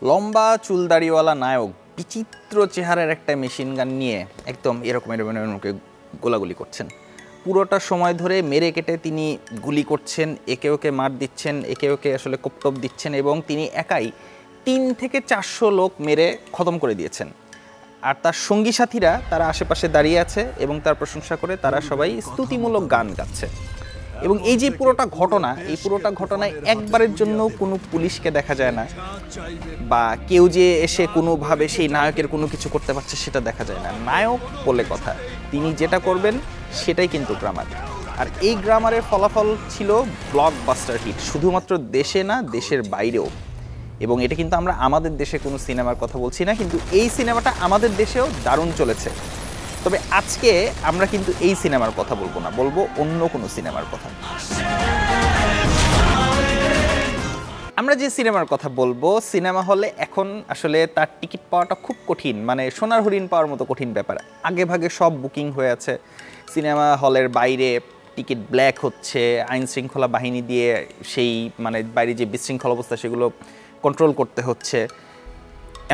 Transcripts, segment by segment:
লম্বা চুলদাড়িওয়ালা নায়ক বিচিত্র চেহারার একটা মেশিন গান নিয়ে একদম এরকম গোলাগুলি করছেন। পুরোটা সময় ধরে মেরে কেটে তিনি গুলি করছেন, একে ওকে মার দিচ্ছেন, একে ওকে আসলে কোপটোপ দিচ্ছেন এবং তিনি একাই 3 থেকে 400 লোক মেরে খতম করে দিয়েছেন। আর তার সঙ্গী সাথীরা তারা আশেপাশে দাঁড়িয়ে আছে এবং তার প্রশংসা করে তারা সবাই স্তুতিমূলক গান গাচ্ছে। এবং এই যে পুরোটা ঘটনা, এই পুরোটা ঘটনায় একবারের জন্য কোনো পুলিশকে দেখা যায় না বা কেউ যে এসে কোনোভাবে সেই নায়কের কোনো কিছু করতে পারছে সেটা দেখা যায় না। নায়ক বলে কথা, তিনি যেটা করবেন সেটাই কিন্তু গ্রামার। আর এই গ্রামারের ফলাফল ছিল ব্লকবাস্টার হিট, শুধুমাত্র দেশে না দেশের বাইরেও। এবং এটা কিন্তু আমরা আমাদের দেশে কোনো সিনেমার কথা বলছি না, কিন্তু এই সিনেমাটা আমাদের দেশেও দারুণ চলেছে। তবে আজকে আমরা কিন্তু এই সিনেমার কথা বলবো না, বলবো অন্য কোনো সিনেমার কথা। আমরা যে সিনেমার কথা বলবো, সিনেমা হলে এখন আসলে তার টিকিট পাওয়াটা খুব কঠিন, মানে সোনার হরিণ পাওয়ার মতো কঠিন ব্যাপার। আগে ভাগে সব বুকিং হয়ে আছে। সিনেমা হলের বাইরে টিকিট ব্ল্যাক হচ্ছে, আইন শৃঙ্খলা বাহিনী দিয়ে সেই মানে বাইরে যে বিশৃঙ্খল অবস্থা সেগুলো কন্ট্রোল করতে হচ্ছে।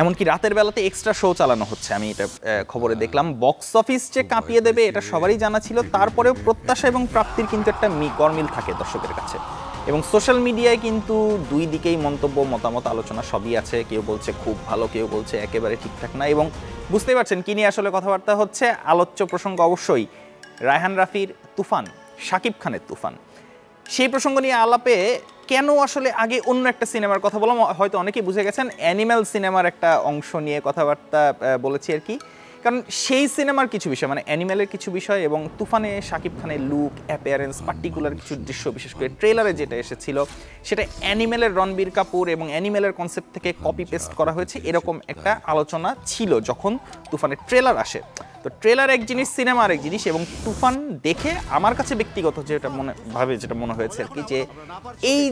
এমনকি রাতের বেলাতে এক্সট্রা শো চালানো হচ্ছে, আমি এটা খবরে দেখলাম। বক্স অফিস যে কাঁপিয়ে দেবে এটা সবারই জানা ছিল, তারপরেও প্রত্যাশা এবং প্রাপ্তির কিন্তু একটা গরমিল থাকে দর্শকের কাছে। এবং সোশ্যাল মিডিয়ায় কিন্তু দুই দিকেই মন্তব্য, মতামত, আলোচনা সবই আছে। কেউ বলছে খুব ভালো, কেউ বলছে একেবারে ঠিকঠাক না। এবং বুঝতেই পারছেন কি নিয়ে আসলে কথাবার্তা হচ্ছে। আলোচ্য প্রসঙ্গ অবশ্যই রায়হান রাফির তুফান, শাকিব খানের তুফান। সেই প্রসঙ্গ নিয়ে আলাপে কেন আসলে আগে অন্য একটা সিনেমার কথা বললাম, হয়তো অনেকেই বুঝে গেছেন। অ্যানিম্যাল সিনেমার একটা অংশ নিয়ে কথাবার্তা বলেছি আর কি। কারণ সেই সিনেমার কিছু বিষয়, মানে অ্যানিম্যালের কিছু বিষয় এবং তুফানে শাকিব খানের লুক, অ্যাপিয়ারেন্স, পার্টিকুলার কিছু দৃশ্য, বিশেষ করে ট্রেলারে যেটা এসেছিল সেটা অ্যানিম্যালের রণবীর কাপুর এবং অ্যানিম্যালের কনসেপ্ট থেকে কপি পেস্ট করা হয়েছে, এরকম একটা আলোচনা ছিল যখন তুফানের ট্রেলার আসে। তো ট্রেলার এক জিনিস, সিনেমা আর এক জিনিস। এবং তুফান দেখে আমার কাছে ব্যক্তিগত যেটা যেটা মনে হয়েছে আর কি,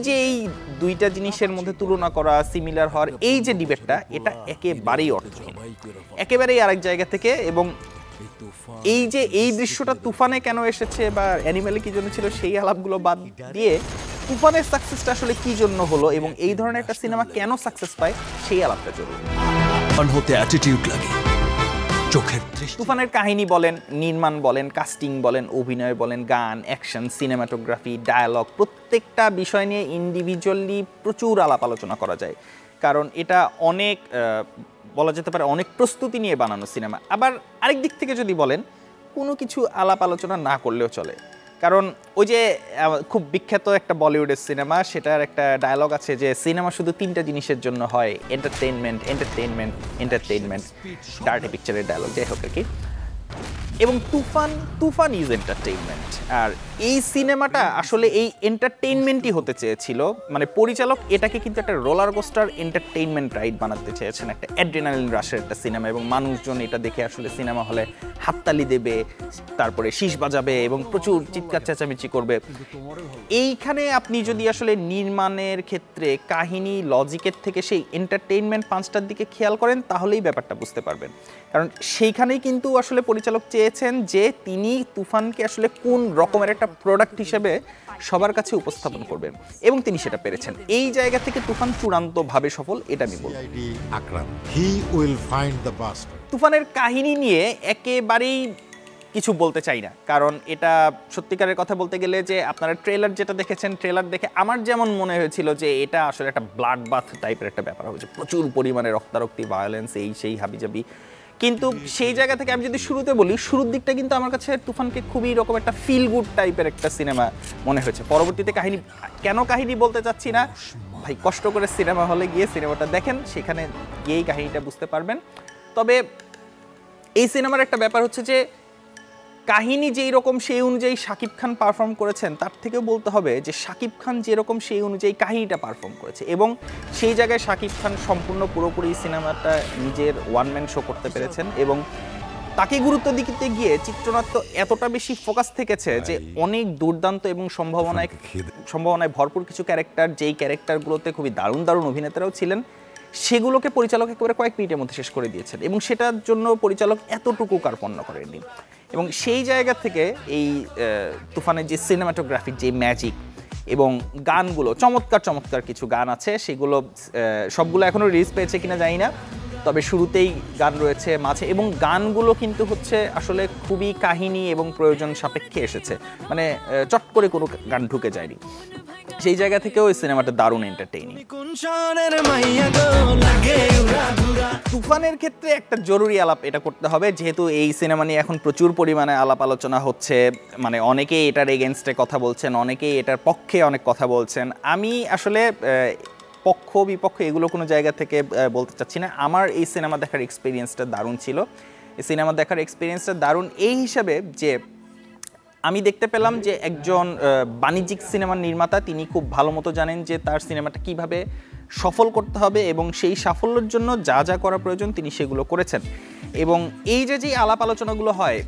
যে এই দুইটা জিনিসের মধ্যে তুলনা করা, সিমিলার হওয়ার এই যে ডিবেটটা, এটা একেবারেই অর্থহীন, একেবারেই আরেক জায়গা থেকে। এবং এই দৃশ্যটা তুফানে কেন এসেছে বা অ্যানিমেলে কি জন্য ছিল, সেই আলাপগুলো বাদ দিয়ে তুফানের সাকসেসটা আসলে কি জন্য হলো এবং এই ধরনের একটা সিনেমা কেন সাকসেস পায় সেই আলাপটা জরুরি। হতে অ্যাটিটিউড লাগে, তুফানের কাহিনী বলেন, নির্মাণ বলেন, কাস্টিং বলেন, অভিনয় বলেন, গান, অ্যাকশন, সিনেমাটোগ্রাফি, ডায়ালগ, প্রত্যেকটা বিষয় নিয়ে ইন্ডিভিজুয়ালি প্রচুর আলাপ আলোচনা করা যায়। কারণ এটা অনেক বলা যেতে পারে অনেক প্রস্তুতি নিয়ে বানানো সিনেমা। আবার আরেক দিক থেকে যদি বলেন, কোনো কিছু আলাপ আলোচনা না করলেও চলে। কারণ ওই যে খুব বিখ্যাত একটা বলিউডের সিনেমা, সেটার একটা ডায়লগ আছে যে সিনেমা শুধু 3টা জিনিসের জন্য হয়, এন্টারটেইনমেন্ট, এন্টারটেইনমেন্ট, এন্টারটেইনমেন্ট। ডার্টি পিকচারের ডায়লগ, যাই হোক আর কি। এবং তুফান ইজ এন্টারটেইনমেন্ট। আর এই সিনেমাটা আসলে এই এন্টারটেইনমেন্টই হতে চেয়েছিল। মানে পরিচালক এটাকে কিন্তু একটা রোলার কোস্টার এন্টারটেইনমেন্ট রাইড বানাতে চেয়েছেন, একটা অ্যাড্রেনালিন রাশের একটা সিনেমা। এবং মানুষজন এটা দেখে আসলে সিনেমা হলে হাততালি দেবে, তারপরে শীষ বাজাবে এবং প্রচুর চিৎকার চেঁচামেচি করবে। এইখানে আপনি যদি আসলে নির্মাণের ক্ষেত্রে কাহিনী, লজিকের থেকে সেই এন্টারটেইনমেন্ট পাঁচটার দিকে খেয়াল করেন, তাহলেই ব্যাপারটা বুঝতে পারবেন। কারণ সেইখানেই কিন্তু আসলে পরিচালক চেয়েছেন যে তিনি তুফানকে আসলে কোন রকমের একটা প্রোডাক্ট হিসেবে সবার কাছে উপস্থাপন করবেন, এবং তিনি সেটা পেরেছেন। এই জায়গা থেকে তুফান চূড়ান্তভাবে সফল, এটা আমি বলব। তুফানের কাহিনী নিয়ে একেবারেই কিছু বলতে চাই না, কারণ এটা সত্যিকারের কথা বলতে গেলে যে আপনারা ট্রেলার যেটা দেখেছেন, ট্রেলার দেখে আমার যেমন মনে হয়েছিল যে এটা আসলে একটা ব্লাড বাথ টাইপের একটা ব্যাপার হয়েছে, প্রচুর পরিমাণে রক্তারক্তি, ভায়োলেন্স, এই সেই হাবিজাবি। কিন্তু সেই জায়গা থেকে আমি যদি শুরুতে বলি, শুরুর দিকটা কিন্তু আমার কাছে তুফানকে খুবই রকম একটা ফিল গুড টাইপের একটা সিনেমা মনে হয়েছে। পরবর্তীতে কাহিনী বলতে চাচ্ছি না ভাই, কষ্ট করে সিনেমা হলে গিয়ে সিনেমাটা দেখেন, সেখানে গিয়েই কাহিনীটা বুঝতে পারবেন। তবে এই সিনেমার একটা ব্যাপার হচ্ছে যে কাহিনী যেই রকম সেই অনুযায়ী শাকিব খান পারফর্ম করেছেন, তার থেকেও বলতে হবে যে শাকিব খান যেরকম সেই অনুযায়ী কাহিনীটা পারফর্ম করেছে। এবং সেই জায়গায় শাকিব খান সম্পূর্ণ পুরোপুরি সিনেমাটা নিজের ওয়ান ম্যান শো করতে পেরেছেন। এবং তাকে গুরুত্ব দিতে গিয়ে চিত্রনাট্য এতটা বেশি ফোকাস থেকেছে যে অনেক দুর্দান্ত এবং সম্ভাবনায় ভরপুর কিছু ক্যারেক্টার, যেই ক্যারেক্টারগুলোতে খুবই দারুণ দারুণ অভিনেতারাও ছিলেন, সেগুলোকে পরিচালক একেবারে কয়েক মিনিটের মধ্যে শেষ করে দিয়েছেন। এবং সেটার জন্য পরিচালক এতটুকু কার্পণ্য করেননি। এবং সেই জায়গা থেকে এই তুফানের যে সিনেমাটোগ্রাফির যে ম্যাজিক, এবং গানগুলো চমৎকার চমৎকার কিছু গান আছে, সেগুলো সবগুলো এখনও রিলিজ পেয়েছে কিনা জানি না, তবে শুরুতেই গান রয়েছে, মাঝে, এবং গানগুলো কিন্তু হচ্ছে আসলে খুবই কাহিনী এবং প্রয়োজন সাপেক্ষে এসেছে, মানে চট করে কোনো গান ঢুকে যায়নি। সেই জায়গা থেকেও এই সিনেমাটা দারুণ এন্টারটেইনিং। তুফানের ক্ষেত্রে একটা জরুরি আলাপ এটা করতে হবে, যেহেতু এই সিনেমা নিয়ে এখন প্রচুর পরিমাণে আলাপ আলোচনা হচ্ছে, মানে অনেকেই এটার এগেনস্টে কথা বলছেন, অনেকেই এটার পক্ষে অনেক কথা বলছেন। আমি আসলে পক্ষ বিপক্ষ এগুলো কোনো জায়গা থেকে বলতে চাচ্ছি না। আমার এই সিনেমা দেখার এক্সপিরিয়েন্সটা দারুণ ছিল। এই সিনেমা দেখার এক্সপিরিয়েন্সটা দারুণ এই হিসাবে যে আমি দেখতে পেলাম যে একজন বাণিজ্যিক সিনেমার নির্মাতা, তিনি খুব ভালো মতো জানেন যে তার সিনেমাটা কিভাবে সফল করতে হবে এবং সেই সাফল্যের জন্য যা যা করা প্রয়োজন তিনি সেগুলো করেছেন। এবং এই যে আলাপ আলোচনাগুলো হয়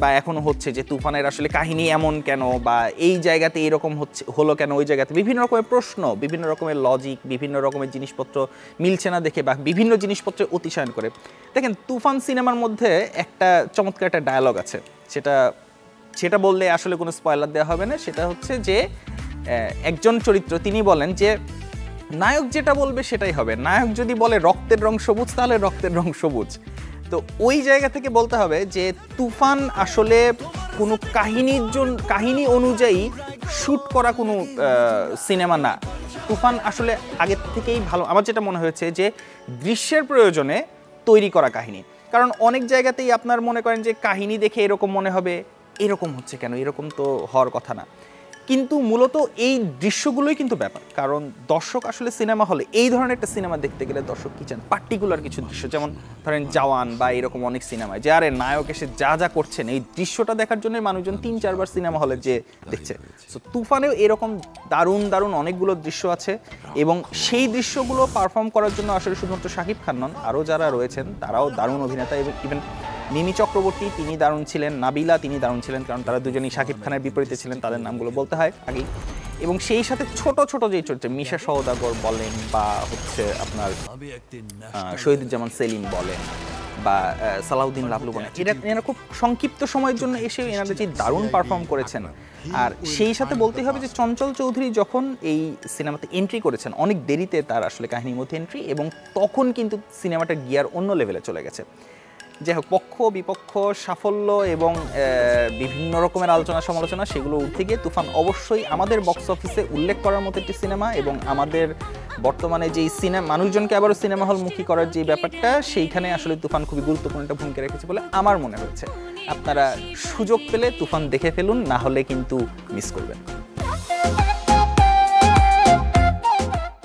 বা এখনও হচ্ছে যে তুফানের আসলে কাহিনী এমন কেন, বা এই জায়গাতে এরকম হলো কেন, ওই জায়গাতে বিভিন্ন রকমের প্রশ্ন, বিভিন্ন রকমের লজিক, বিভিন্ন রকমের জিনিসপত্র মিলছে না দেখে, বা বিভিন্ন জিনিসপত্রে অতিশয়ন করে। দেখেন, তুফান সিনেমার মধ্যে একটা চমৎকার একটা ডায়ালগ আছে, সেটা বললে আসলে কোনো স্পয়লার দেওয়া হবে না। সেটা হচ্ছে যে একজন চরিত্র তিনি বলেন যে নায়ক যেটা বলবে সেটাই হবে, নায়ক যদি বলে রক্তের রং সবুজ তাহলে রক্তের রং সবুজ। তো ওই জায়গা থেকে বলতে হবে যে তুফান আসলে কোনো কাহিনী অনুযায়ী শ্যুট করা কোনো সিনেমা না। তুফান আসলে আগের থেকেই ভালো, আমার যেটা মনে হয়েছে যে দৃশ্যের প্রয়োজনে তৈরি করা কাহিনী। কারণ অনেক জায়গাতেই আপনার মনে করেন যে কাহিনী দেখে এরকম মনে হবে, এরকম হচ্ছে কেন, এরকম তো হওয়ার কথা না, কিন্তু মূলত এই দৃশ্যগুলোই কিন্তু ব্যাপার। কারণ দর্শক আসলে সিনেমা হলে এই ধরনের একটা সিনেমা দেখতে গেলে দর্শক কি চান, পার্টিকুলার কিছু দৃশ্য, যেমন ধরেন জওয়ান বা এরকম অনেক সিনেমায় যে আরে নায়ক এসে যা যা করছেন এই দৃশ্যটা দেখার জন্য মানুষজন 3-4 বার সিনেমা হলে যে দেখছে। সো তুফানেও এরকম দারুণ দারুণ অনেকগুলো দৃশ্য আছে, এবং সেই দৃশ্যগুলো পারফর্ম করার জন্য আসলে শুধুমাত্র শাকিব খান নন, আরও যারা রয়েছেন তারাও দারুণ অভিনেতা। এবং ইভেন মিমি চক্রবর্তী তিনি দারুণ ছিলেন, নাবিলা তিনি দারুণ ছিলেন, কারণ তারা দুজনেই শাকিব খানের বিপরীতে ছিলেন, তাদের নামগুলো বলতে হয় আগেই। এবং সেই সাথে ছোট ছোট যেই চরিত্র, মিশা সওদাগর বলেন বা হচ্ছে আপনার শহীদুজ্জামান সেলিম বলেন বা সালাউদ্দিন লাবলু বলেন, এরা খুব সংক্ষিপ্ত সময়ের জন্য এসে এনারা যে দারুণ পারফর্ম করেছেন। আর সেই সাথে বলতেই হবে যে চঞ্চল চৌধুরী যখন এই সিনেমাতে এন্ট্রি করেছেন, অনেক দেরিতে তার আসলে কাহিনীর মধ্যে এন্ট্রি, এবং তখন কিন্তু সিনেমাটার গিয়ার অন্য লেভেলে চলে গেছে। যাই হোক, পক্ষ বিপক্ষ, সাফল্য এবং বিভিন্ন রকমের আলোচনা সমালোচনা সেগুলো উঠতে গিয়ে তুফান অবশ্যই আমাদের বক্স অফিসে উল্লেখ করার মতো একটি সিনেমা, এবং আমাদের বর্তমানে যেই মানুষজনকে আবারও সিনেমা হলমুখী করার যে ব্যাপারটা, সেইখানে আসলে তুফান খুবই গুরুত্বপূর্ণ একটা ভূমিকা রেখেছে বলে আমার মনে হয়েছে। আপনারা সুযোগ পেলে তুফান দেখে ফেলুন, না হলে কিন্তু মিস করবেন।